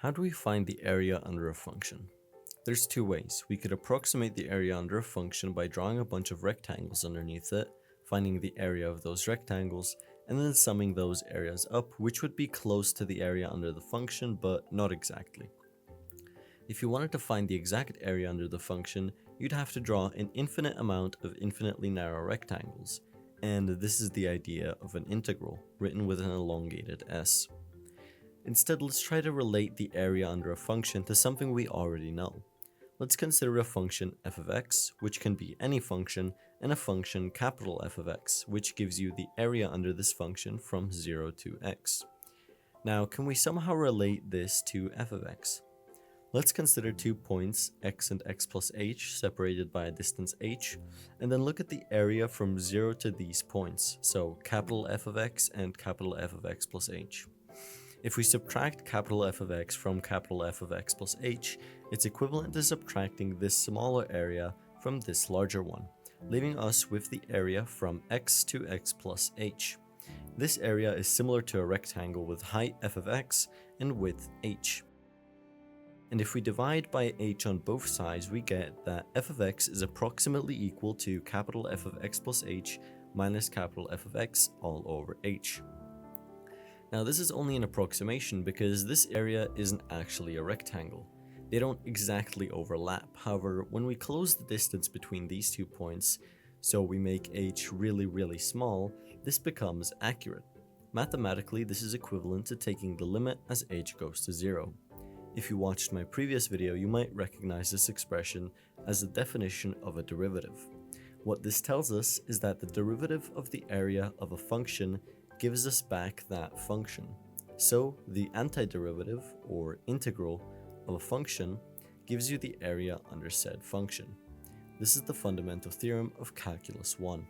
How do we find the area under a function? There's two ways. We could approximate the area under a function by drawing a bunch of rectangles underneath it, finding the area of those rectangles, and then summing those areas up, which would be close to the area under the function, but not exactly. If you wanted to find the exact area under the function, you'd have to draw an infinite amount of infinitely narrow rectangles, and this is the idea of an integral, written with an elongated s. Instead, let's try to relate the area under a function to something we already know. Let's consider a function f of x, which can be any function, and a function capital F of x, which gives you the area under this function from 0 to x. Now, can we somehow relate this to f of x? Let's consider 2 points, x and x plus h, separated by a distance h, and then look at the area from 0 to these points, so capital F of x and capital F of x plus h. If we subtract capital F of x from capital F of x plus h, it's equivalent to subtracting this smaller area from this larger one, leaving us with the area from x to x plus h. This area is similar to a rectangle with height f of x and width h. And if we divide by h on both sides, we get that f of x is approximately equal to capital F of x plus h minus capital F of x all over h. Now this is only an approximation because this area isn't actually a rectangle. They don't exactly overlap. However, when we close the distance between these 2 points, so we make h really small, this becomes accurate. Mathematically, this is equivalent to taking the limit as h goes to 0. If you watched my previous video, you might recognize this expression as the definition of a derivative. What this tells us is that the derivative of the area of a function gives us back that function. So the antiderivative, or integral, of a function gives you the area under said function. This is the fundamental theorem of Calculus 1.